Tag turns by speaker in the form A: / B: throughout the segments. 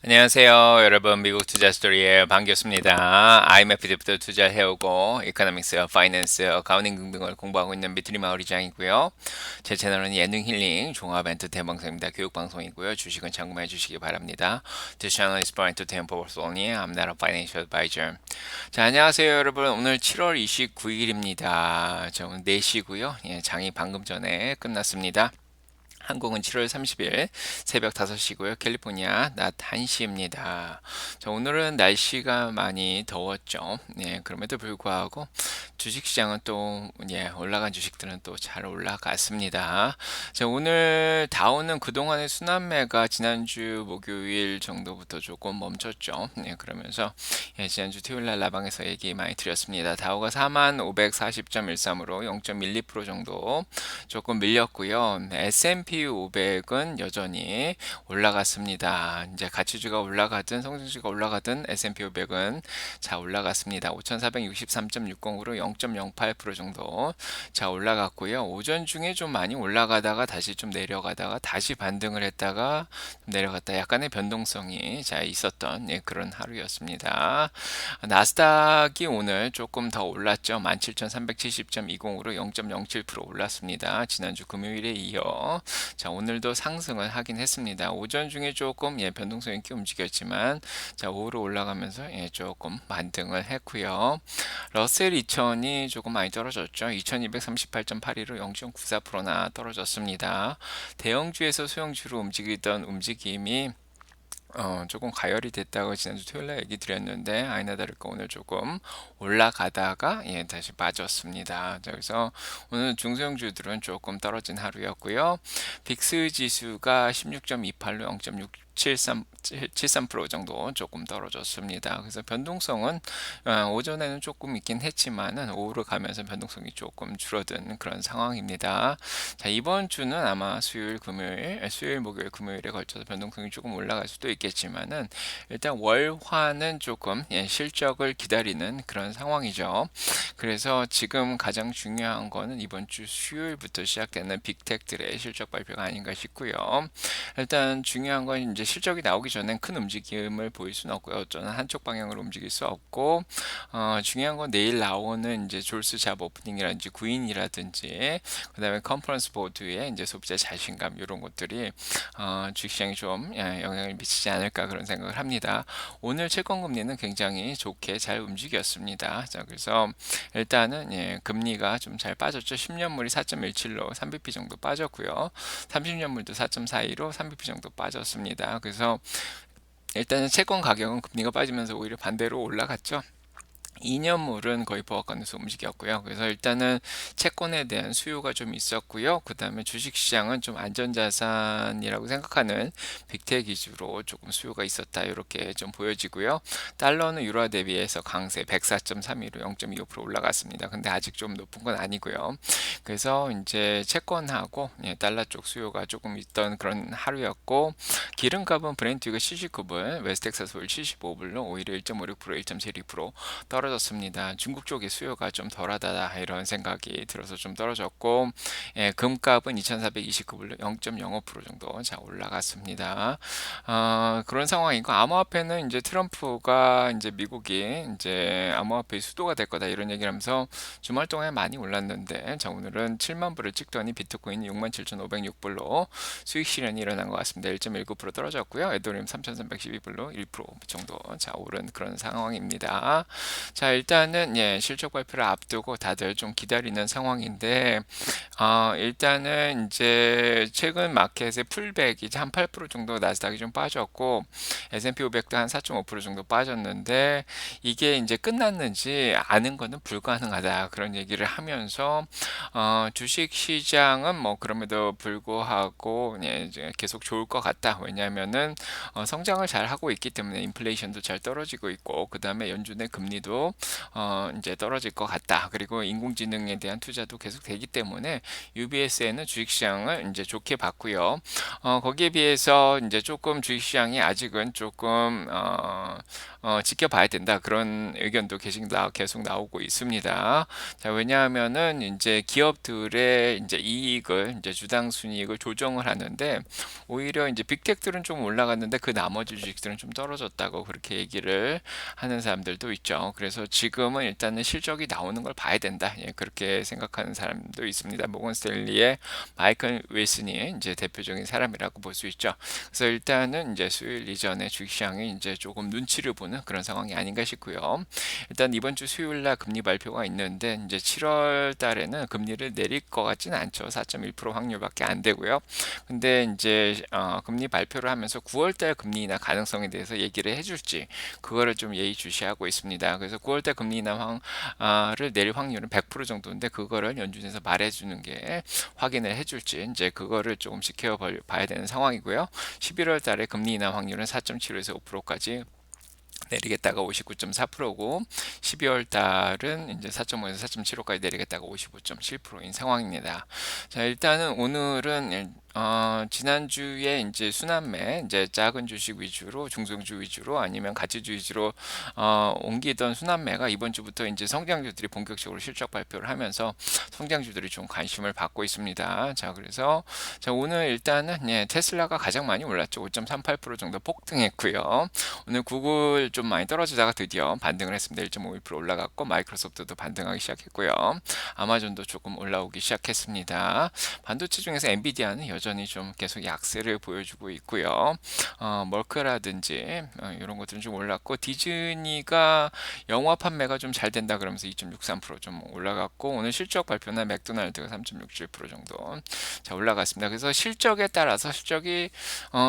A: 안녕하세요, 여러분. 미국 투자 스토리의 반갑습니다. IMF부터 투자해오고, 이코노믹스, 파이낸스, 어카운팅 등등을 공부하고 있는 미트리 마을이장이고요. 제 채널은 예능 힐링, 종합 엔터테인 방송입니다. 교육 방송이고요. 주식은 참고해 주시기 바랍니다. This channel is for entertainment purpose only. I'm not a financial advisor. 자, 안녕하세요, 여러분. 오늘 7월 29일입니다. 자, 오늘 4시고요. 예, 장이 방금 전에 끝났습니다. 한국은 7월 30일 새벽 5시고요. 캘리포니아 낮 1시입니다. 자, 오늘은 날씨가 많이 더웠죠. 예, 그럼에도 불구하고 주식시장은 또 올라간 주식들은 또 잘 올라갔습니다. 자, 오늘 다우는 그동안의 순환매가 지난주 목요일 정도부터 조금 멈췄죠. 예, 그러면서 지난주 토요일 날 라방에서 얘기 많이 드렸습니다. 다우가 40,540.13으로 0.12% 정도 조금 밀렸고요. S&P 500은 여전히 올라갔습니다. 이제 가치주가 올라가든 성장주가 올라가든 S&P 500은 자 올라갔습니다. 5,463.60으로 0.08% 정도 자 올라갔고요. 오전 중에 좀 많이 올라가다가 다시 좀 내려가다가 다시 반등을 했다가 내려갔다 약간의 변동성이 자 있었던 그런 하루였습니다. 나스닥이 오늘 조금 더 올랐죠. 17,370.20으로 0.07% 올랐습니다. 지난주 금요일에 이어 자 오늘도 상승을 하긴 했습니다. 오전 중에 조금 변동성 있게 움직였지만 자 오후로 올라가면서 조금 반등을 했고요. 러셀 2000이 조금 많이 떨어졌죠. 2238.82로 0.94%나 떨어졌습니다. 대형주에서 소형주로 움직이던 움직임이 조금 가열이 됐다고 지난주 토요일에 얘기 드렸는데 아니나 다를까 오늘 조금 올라가다가 다시 빠졌습니다. 자, 그래서 오늘 중소형주들은 조금 떨어진 하루였고요. 빅스 지수가 16.28로 0.673% 정도 조금 떨어졌습니다. 그래서 변동성은 오전에는 조금 있긴 했지만은 오후로 가면서 변동성이 조금 줄어든 그런 상황입니다. 자, 이번 주는 아마 수요일, 목요일, 금요일에 걸쳐서 변동성이 조금 올라갈 수도 있겠지만은 일단 월화는 조금 실적을 기다리는 그런 상황이죠. 그래서 지금 가장 중요한 거는 이번 주 수요일부터 시작되는 빅텍들의 실적 발표가 아닌가 싶고요. 일단 중요한 건 이제 실적이 나오기 전엔 큰 움직임을 보일 수는 없고요. 어쩌면 한쪽 방향으로 움직일 수 없고 중요한 건 내일 나오는 이제 졸스 잡 오프닝이라든지 구인이라든지 그다음에 컨퍼런스 보드에 이제 소비자 자신감 이런 것들이 주식시장에 좀 영향을 미치지 않을까 그런 생각을 합니다. 오늘 채권 금리는 굉장히 좋게 잘 움직였습니다. 자, 그래서 일단은 금리가 좀 잘 빠졌죠. 10년물이 4.17로 3bp 정도 빠졌고요. 30년물도 4.42로 3bp 정도 빠졌습니다. 그래서 일단은 채권 가격은 금리가 빠지면서 오히려 반대로 올라갔죠. 2년물은 거의 보합권에서 움직였고요. 그래서 일단은 채권에 대한 수요가 좀 있었고요. 그 다음에 주식시장은 좀 안전자산이라고 생각하는 빅텍 위주로 조금 수요가 있었다. 이렇게 좀 보여지고요. 달러는 유로 대비해서 강세 104.32로 0.25% 올라갔습니다. 근데 아직 좀 높은 건 아니고요. 그래서 이제 채권하고 달러 쪽 수요가 조금 있던 그런 하루였고 기름값은 브렌트유가 79불, 웨스텍사스 오일 75불로 오히려 1.56%, 1.72% 떨어졌습니다. 중국 쪽의 수요가 좀 덜하다 이런 생각이 들어서 좀 떨어졌고 금값은 2,429불로 0.05% 정도 자 올라갔습니다. 그런 상황이고 암호화폐는 이제 트럼프가 이제 미국이 이제 암호화폐 수도가 될 거다 이런 얘기를 하면서 주말 동안에 많이 올랐는데 자 오늘은 7만 불을 찍더니 비트코인이 67,506불로 수익 실현이 일어난 것 같습니다. 1.19% 떨어졌고요. 에더리움 3,312불로 1% 정도 자 오른 그런 상황입니다. 자, 일단은 실적 발표를 앞두고 다들 좀 기다리는 상황인데 일단은 이제 최근 마켓의 풀백이 한 8% 정도 나스닥이 좀 빠졌고 S&P 500도 한 4.5% 정도 빠졌는데 이게 이제 끝났는지 아는 거는 불가능하다 그런 얘기를 하면서 주식 시장은 뭐 그럼에도 불구하고 이제 계속 좋을 것 같다. 왜냐하면은 성장을 잘 하고 있기 때문에 인플레이션도 잘 떨어지고 있고 그 다음에 연준의 금리도 정도 인제 떨어질 것 같다. 그리고 인공지능에 대한 투자도 계속 되기 때문에 UBS에는 주식시장을 인제 좋게 봤고요. 거기에 비해서 인제 쪼끔 주식시장이 아직은 쪼끔 지켜봐야 된다. 그런 의견도 계속 나오고 있습니다. 자, 왜냐하면은 인제 기업들의 인제 이익을 인제 주당 순이익을 조정을 하는데 오히려 인제 빅테크들은 좀 올라갔는데 그 나머지 주식들은 좀 떨어졌다고 그렇게 얘기를 하는 사람들도 있죠. 그래서 지금은 일단은 실적이 나오는 걸 봐야 된다. 예, 그렇게 생각하는 사람도 있습니다. 모건 스탠리의 마이클 윌슨이 인제 대표적인 사람이라고 볼 수 있죠. 그래서 일단은 인제 수요일 이전에 주식시장이 인제 조금 눈치를 보는 그런 상황이 아닌가 싶고요. 일단 이번 주 수요일 날 금리 발표가 있는데 인제 7월 달에는 금리를 내릴 것 같지는 않죠. 4.1% 확률밖에 안 되고요. 근데 인제 금리 발표를 하면서 9월 달 금리 인하 가능성에 대해서 얘기를 해 줄지 그거를 좀 예의주시하고 있습니다. 그래서 9월 달 금리 인하 를 내릴 확률은 100% 정도인데 그거를 연준에서 말해 주는 게 확인을 해 줄지 인제 그거를 조금 봐야 되는 상황이고요. 11월 달에 금리 인하 확률은 4.75에서 5%까지 내리겠다가 59.4%고 12월 달은 이제 4.5에서 4.75까지 내리겠다가 55.7%인 상황입니다. 자, 일단은 오늘은 지난주에 이제 순환매, 이제 작은 주식 위주로, 중소주 위주로 아니면 가치주 위주로 옮기던 순환매가 이번 주부터 이제 성장주들이 본격적으로 실적 발표를 하면서 성장주들이 좀 관심을 받고 있습니다. 자, 그래서 자, 오늘 일단은 예, 테슬라가 가장 많이 올랐죠. 5.38% 정도 폭등했고요. 오늘 구글 좀 많이 떨어지다가 드디어 반등을 했습니다. 1.51% 올라갔고 마이크로소프트도 반등하기 시작했고요. 아마존도 조금 올라오기 시작했습니다. 반도체 중에서 엔비디아는 여전히 좀 계속 약세를 보여주고 있고요. 멀크라든지 이런 것들은 좀 올랐고 디즈니가 영화 판매가 좀 잘 된다 그러면서 2.63%좀 올라갔고 오늘 실적 발표는 맥도날드가 3.67% 정도 자 올라갔습니다. 그래서 실적에 따라서 실적이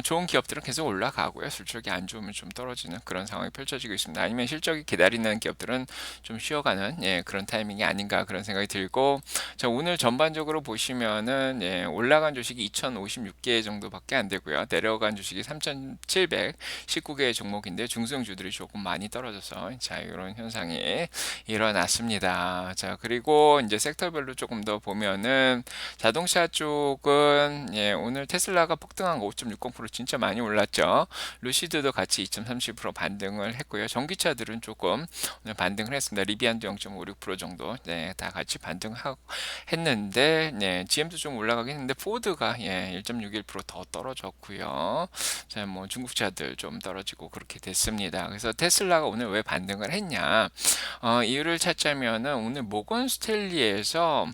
A: 좋은 기업들은 계속 올라가고요. 실적이 안 좋으면 좀 떨어지는 그런 상황이 펼쳐지고 있습니다. 아니면 실적이 기다리는 기업들은 좀 쉬어가는 예, 그런 타이밍이 아닌가 그런 생각이 들고 자 오늘 전반적으로 보시면은 예, 올라간 주식이 2,056개 정도밖에 안 되고요. 내려간 주식이 3,719개 종목인데 중소형주들이 조금 많이 떨어져서 자 이런 현상이 일어났습니다. 자 그리고 이제 섹터별로 조금 더 보면은 자동차 쪽은 예, 오늘 테슬라가 폭등한 거 5.60% 진짜 많이 올랐죠. 루시드도 같이 2.37% 반등을 했고요. 전기차들은 조금 오늘 반등을 했습니다. 리비안도 0.56% 정도 네, 다 같이 반등했는데 네, GM도 좀 올라가긴 했는데 포드가 예, 1.61%더 떨어졌고요. 자, 뭐 중국차들 좀 떨어지고 그렇게 됐습니다. 그래서 테슬라가 오늘 왜 반등을 했냐? 이유를 찾자면은 오늘 모건 스탠리에서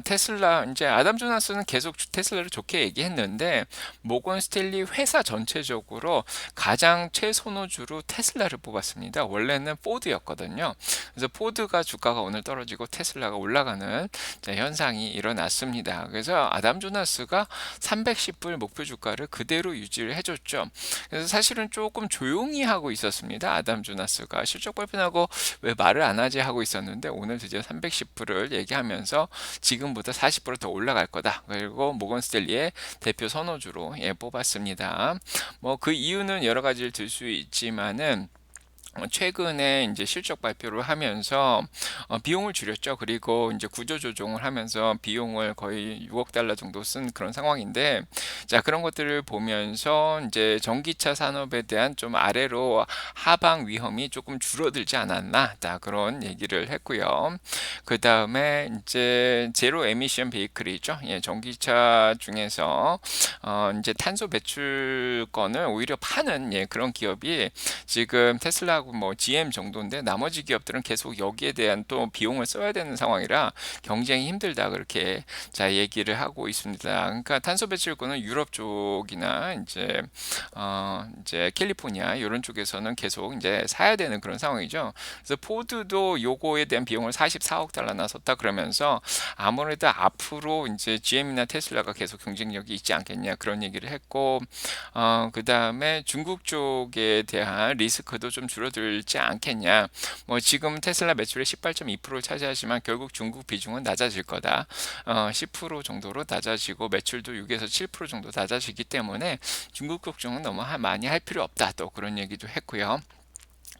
A: 테슬라 이제 아담 조나스는 계속 테슬라를 좋게 얘기했는데 모건 스탠리 회사 전체적으로 가장 최선호주로 테슬라를 뽑았습니다. 원래는 포드였거든요. 그래서 포드가 주가가 오늘 떨어지고 테슬라가 올라가는 현상이 일어났습니다. 그래서 아담 조나스가 310불 목표 주가를 그대로 유지를 해줬죠. 그래서 사실은 조금 조용히 하고 있었습니다. 아담 조나스가 실적 발표하고 왜 말을 안 하지 하고 있었는데 오늘 드디어 310불을 얘기하면서 지금보다 40%더 올라갈 거다. 그리고 모건 스탠리의 대표 선호주로 예, 뽑았습니다. 뭐 그 이유는 여러 가지를 들 수 있지만은 최근에 이제 실적 발표를 하면서 비용을 줄였죠. 그리고 이제 구조 조정을 하면서 비용을 거의 6억 달러 정도 쓴 그런 상황인데, 자 그런 것들을 보면서 이제 전기차 산업에 대한 좀 아래로 하방 위험이 조금 줄어들지 않았나, 다 그런 얘기를 했고요. 그 다음에 이제 제로 에미션 베이클이죠. 예, 전기차 중에서 이제 탄소 배출권을 오히려 파는 예, 그런 기업이 지금 테슬라하고 뭐 GM 정도인데 나머지 기업들은 계속 여기에 대한 또 비용을 써야 되는 상황이라 경쟁이 힘들다 그렇게 자 얘기를 하고 있습니다. 그러니까 탄소 배출권은 유럽 쪽이나 이제 캘리포니아 이런 쪽에서는 계속 이제 사야 되는 그런 상황이죠. 그래서 포드도 요거에 대한 비용을 44억 달러나 썼다 그러면서 아무래도 앞으로 이제 GM이나 테슬라가 계속 경쟁력이 있지 않겠냐 그런 얘기를 했고 그 다음에 중국 쪽에 대한 리스크도 좀 줄어들지 않겠냐. 뭐 지금 테슬라 매출의 18.2%를 차지하지만 결국 중국 비중은 낮아질 거다. 10% 정도로 낮아지고 매출도 6에서 7% 정도 낮아지기 때문에 중국 걱정은 너무 많이 할 필요 없다. 또 그런 얘기도 했고요.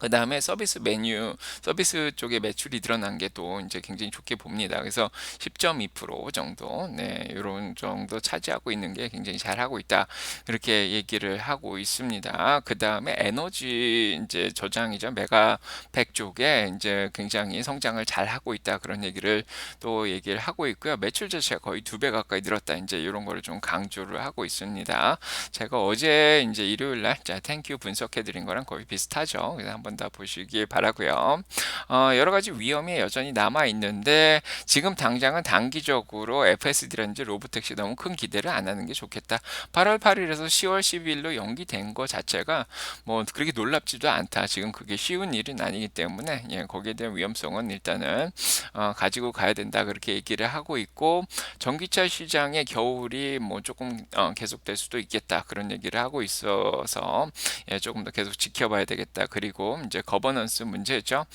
A: 그다음에 서비스 메뉴, 서비스 쪽에 매출이 늘어난 게 또 이제 굉장히 좋게 봅니다. 그래서 10.2% 정도, 네, 요런 정도 차지하고 있는 게 굉장히 잘하고 있다. 그렇게 얘기를 하고 있습니다. 그다음에 에너지 이제 저장이죠. 메가팩 쪽에 이제 굉장히 성장을 잘하고 있다. 그런 얘기를 또 얘기를 하고 있고요. 매출 자체가 거의 2배 가까이 늘었다. 이제 이런 거를 좀 강조를 하고 있습니다. 제가 어제 이제 일요일 날 자, 땡큐 분석해 드린 거랑 거의 비슷하죠. 그래서 한번 더 보시기 바라고요. 여러 가지 위험이 여전히 남아 있는데 지금 당장은 단기적으로 FSD라든지 로보택시 너무 큰 기대를 안 하는 게 좋겠다. 8월 8일에서 10월 12일로 연기된 거 자체가 뭐 그렇게 놀랍지도 않다. 지금 그게 쉬운 일은 아니기 때문에 예, 거기에 대한 위험성은 일단은 가지고 가야 된다. 그렇게 얘기를 하고 있고 전기차 시장의 겨울이 뭐 조금 계속될 수도 있겠다. 그런 얘기를 하고 있어서 예, 조금 더 계속 지켜봐야 되겠다. 그리고 이제 거버넌스 문제죠.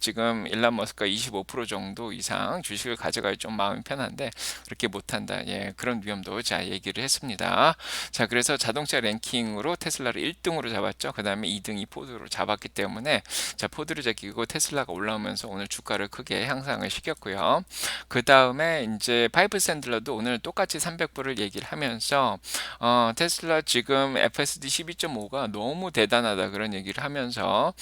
A: 지금 일론 머스크가 25% 정도 이상 주식을 가져가야 좀 마음이 편한데 그렇게 못한다. 예, 그런 위험도 자 얘기를 했습니다. 자, 그래서 자동차 랭킹으로 테슬라를 1등으로 잡았죠. 그 다음에 2등이 포드로 잡았기 때문에 자, 포드를 제끼고 테슬라가 올라오면서 오늘 주가를 크게 향상을 시켰고요. 그 다음에 이제 파이프 샌들러도 오늘 똑같이 300불을 얘기를 하면서 테슬라 지금 FSD 12.5가 너무 대단하다 그런 얘기를 하면서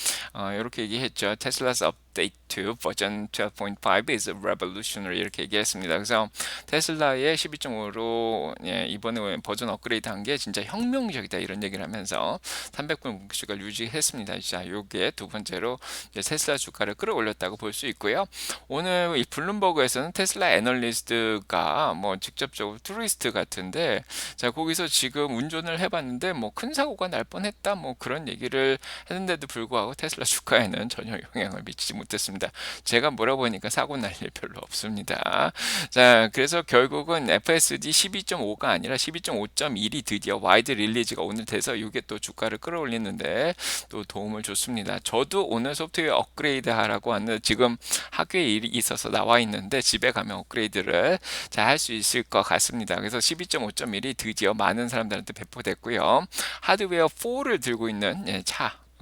A: 이렇게 얘기했죠. 테슬라's update to version 12.5 is revolutionary 이렇게 얘기했습니다. 그래서 테슬라의 12.5로 예, 이번에 버전 업그레이드 한 게 진짜 혁명적이다 이런 얘기를 하면서 300불 목표가를 유지했습니다. 자, 요게 두 번째로 이제 테슬라 주가를 끌어올렸다고 볼 수 있고요. 오늘 이 블룸버그에서는 테슬라 애널리스트가 뭐 직접적으로 투리스트 같은데 자, 거기서 지금 운전을 해봤는데 뭐 큰 사고가 날 뻔했다 뭐 그런 얘기를 했는데도 불구하고 테슬라 주가에는 전혀 영향을 미치지 못했습니다. 제가 물어보니까 사고 날 일 별로 없습니다. 자, 그래서 결국은 FSD 12.5가 아니라 12.5.1이 드디어 와이드 릴리즈가 오늘 돼서 이게 또 주가를 끌어올리는데 또 도움을 줬습니다. 저도 오늘 소프트웨어 업그레이드 하라고 하는데 지금 학교에 일이 있어서 나와 있는데 집에 가면 업그레이드를 잘 할 수 있을 것 같습니다. 그래서 12.5.1이 드디어 많은 사람들한테 배포됐고요. 하드웨어 4를 들고 있는 예,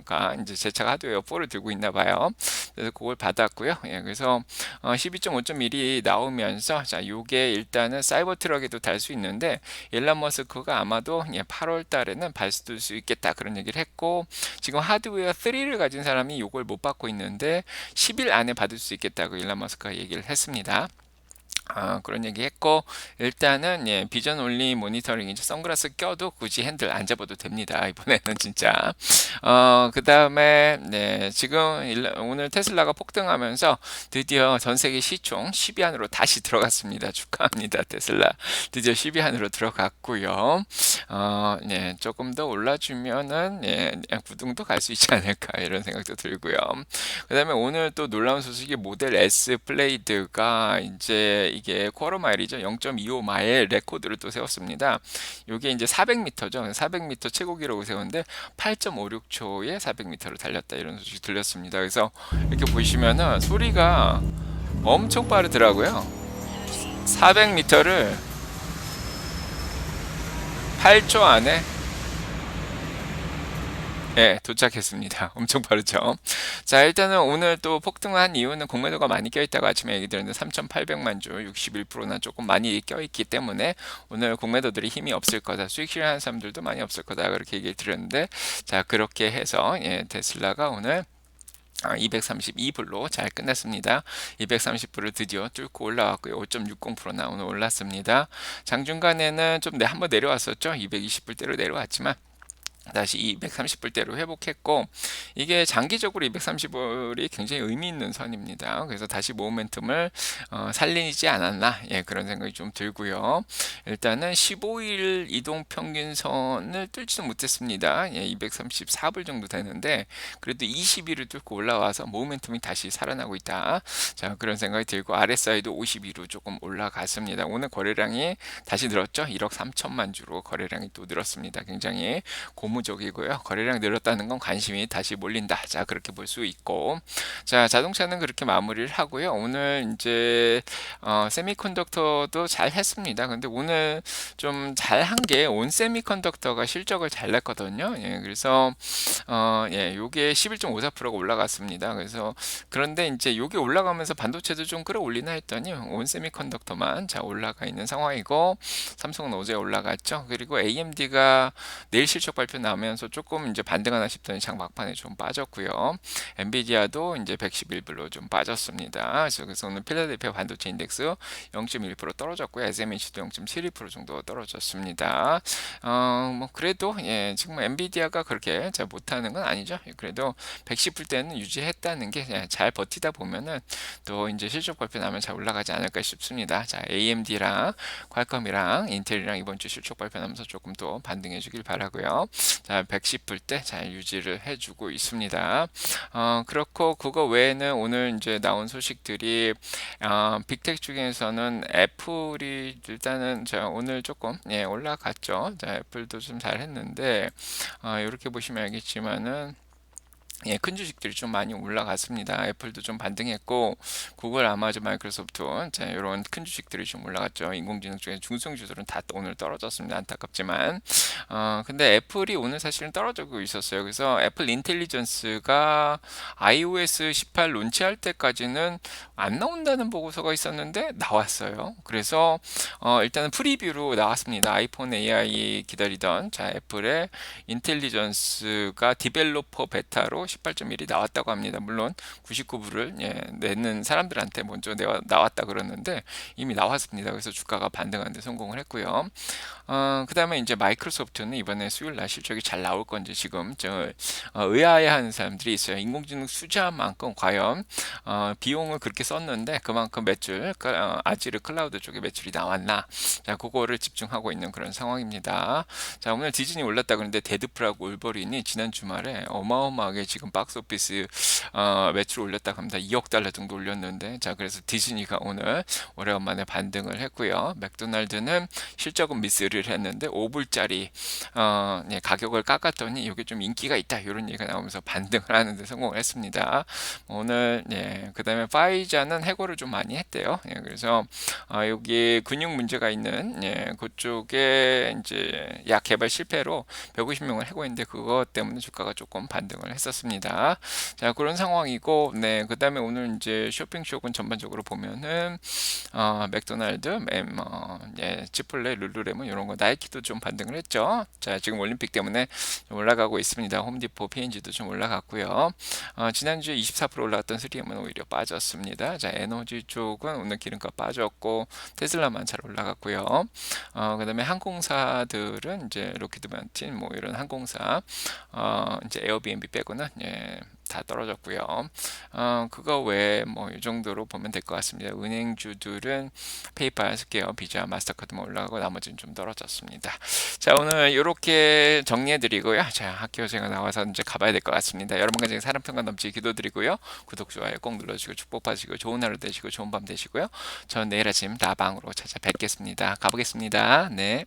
A: 가 이제 제 차가 하드웨어 4를 들고 있나 봐요. 그래서 그걸 받았고요. 예, 그래서 12.5.1이 나오면서 자, 요게 일단은 사이버 트럭에도 달 수 있는데 일론 머스크가 아마도 예, 8월 달에는 발수될 수 있겠다 그런 얘기를 했고 지금 하드웨어 3를 가진 사람이 요걸 못 받고 있는데 10일 안에 받을 수 있겠다고 일론 머스크가 얘기를 했습니다. 그런 얘기 했고 일단은 예, 비전 올리 모니터링이죠. 선글라스 껴도 굳이 핸들 안 잡아도 됩니다. 이번에는 진짜. 그다음에 네, 지금 오늘 테슬라가 폭등하면서 드디어 전 세계 시총 10위 안으로 다시 들어갔습니다. 축하합니다. 테슬라. 드디어 10위 안으로 들어갔고요. 네, 조금 더 올라주면은 예, 9등도 갈 수 있지 않을까 이런 생각도 들고요. 그다음에 오늘 또 놀라운 소식이 모델 S 플레이드가 이제 이게 쿼터 마일이죠. 0.25 마일 레코드를 또 세웠습니다. 이게 이제 400m죠. 400m 최고 기록을 세웠는데 8.56초에 400m를 달렸다 이런 소식이 들렸습니다. 그래서 이렇게 보시면은 소리가 엄청 빠르더라고요. 400m를 8초 안에 예, 도착했습니다. 엄청 빠르죠. 자, 일단은 오늘 또 폭등한 이유는 공매도가 많이 껴있다고 아침에 얘기 드렸는데 3,800만 주, 61%나 조금 많이 껴있기 때문에 오늘 공매도들이 힘이 없을 거다. 수익 실현하는 사람들도 많이 없을 거다. 그렇게 얘기 드렸는데 자, 그렇게 해서 예, 테슬라가 오늘 232불로 잘 끝냈습니다. 230불을 드디어 뚫고 올라왔고요. 5.60%나 오늘 올랐습니다. 장중간에는 좀 한번 내려왔었죠. 220불대로 내려왔지만 다시 230불대로 회복했고 이게 장기적으로 230불이 굉장히 의미 있는 선입니다. 그래서 다시 모멘텀을 살리지 않았나 예, 그런 생각이 좀 들고요. 일단은 15일 이동 평균선을 뚫지도 못했습니다. 예, 234불 정도 되는데 그래도 20일을 뚫고 올라와서 모멘텀이 다시 살아나고 있다. 자, 그런 생각이 들고 RSI도 52로 조금 올라갔습니다. 오늘 거래량이 다시 늘었죠. 1억 3천만 주로 거래량이 또 늘었습니다. 굉장히 고무적이고요. 거래량 늘었다는 건 관심이 다시 몰린다. 자, 그렇게 볼 수 있고. 자, 자동차는 그렇게 마무리를 하고요. 오늘 이제 세미컨덕터도 잘 했습니다. 근데 오늘 좀 잘한 게 온 세미컨덕터가 실적을 잘 냈거든요. 예, 그래서 예, 요게 11.54%가 올라갔습니다. 그래서 그런데 이제 요게 올라가면서 반도체도 좀 끌어올리나 했더니 온 세미컨덕터만 자 올라가 있는 상황이고, 삼성은 어제 올라갔죠. 그리고 AMD가 내일 실적 발표 나면서 조금 이제 반등하나 싶더니 장 막판에 좀 빠졌고요. 엔비디아도 이제 111불로 좀 빠졌습니다. 그래서 오늘 필라델피아 반도체 인덱스 0.1% 떨어졌고요. SMH도 0.72% 정도 떨어졌습니다. 뭐 그래도 예, 지금 엔비디아가 그렇게 잘 못하는 건 아니죠. 그래도 110불 때는 유지했다는 게 잘 버티다 보면은 또 이제 실적 발표 나면 잘 올라가지 않을까 싶습니다. 자, AMD랑 퀄컴이랑 인텔이랑 이번 주 실적 발표 나면서 조금 더 반등해 주길 바라고요. 자, 110불 때 잘 유지를 해주고 있습니다. 그렇고 그거 외에는 오늘 이제 나온 소식들이 빅텍 중에서는 애플이 일단은 자 오늘 조금 예, 올라갔죠. 자, 애플도 좀 잘했는데 이렇게 보시면 알겠지만은 예, 큰 주식들이 좀 많이 올라갔습니다. 애플도 좀 반등했고, 구글, 아마존, 마이크로소프트, 자, 이런 큰 주식들이 좀 올라갔죠. 인공지능 쪽에 중성 주들은 다 오늘 떨어졌습니다. 안타깝지만. 근데 애플이 오늘 사실은 떨어지고 있었어요. 그래서 애플 인텔리전스가 iOS 18 론치할 때까지는 안 나온다는 보고서가 있었는데 나왔어요. 그래서 일단은 프리뷰로 나왔습니다. 아이폰 AI 기다리던 자, 애플의 인텔리전스가 디벨로퍼 베타로 18.1이 나왔다고 합니다. 물론 99불을 예, 내는 사람들한테 먼저 나왔다 그러는데 이미 나왔습니다. 그래서 주가가 반등하는 데 성공을 했고요. 그 다음에 이제 마이크로소프트는 이번에 수요일 날 실적이 잘 나올 건지 지금 의아해하는 사람들이 있어요. 인공지능 수주한 만큼 과연 비용을 그렇게 썼는데 그만큼 매출, 아지르 클라우드 쪽에 매출이 나왔나? 자, 그거를 집중하고 있는 그런 상황입니다. 자, 오늘 디즈니 올랐다 그러는데 데드풀하고 울버린이 지난 주말에 어마어마하게 지금 박스오피스 매출 올렸다고 합니다. 2억 달러 정도 올렸는데, 자, 그래서 디즈니가 오늘 오래간만에 반등을 했고요. 맥도날드는 실적은 미스를 했는데 5불짜리 예, 가격을 깎았더니 이게 좀 인기가 있다 이런 얘기가 나오면서 반등을 하는데 성공을 했습니다. 오늘 예, 그다음에 파이자는 해고를 좀 많이 했대요. 예, 그래서 여기 근육 문제가 있는 예, 그쪽에 이제 약 개발 실패로 150명을 해고했는데 그것 때문에 주가가 조금 반등을 했었습니다. 자, 그런 상황이고, 네, 그다음에 오늘 이제 쇼핑쇼군 전반적으로 보면은 맥도날드, 예, 치폴레, 룰루레몬 이런 거, 나이키도 좀 반등을 했죠. 자, 지금 올림픽 때문에 좀 올라가고 있습니다. 홈디포, P&G도 좀 올라갔고요. 지난주에 24% 올라갔던 3M은 오히려 빠졌습니다. 자, 에너지 쪽은 오늘 기름값 빠졌고 테슬라만 잘 올라갔고요. 그다음에 항공사들은 이제 로키드 마틴 뭐 이런 항공사, 이제 에어비앤비 빼고는 예, 다 떨어졌고요. 그거 외에 뭐 이 정도로 보면 될 것 같습니다. 은행주들은 페이팔, 스퀘어, 비자, 마스터카드만 올라가고 나머지는 좀 떨어졌습니다. 자, 오늘 이렇게 정리해드리고요. 자, 학교 제가 나와서 이제 가봐야 될 것 같습니다. 여러분과 제가 사람 평가 넘치게 기도드리고요. 구독, 좋아요 꼭 눌러주시고 축복받으시고 좋은 하루 되시고 좋은 밤 되시고요. 전 내일 아침 다방으로 찾아뵙겠습니다. 가보겠습니다. 네.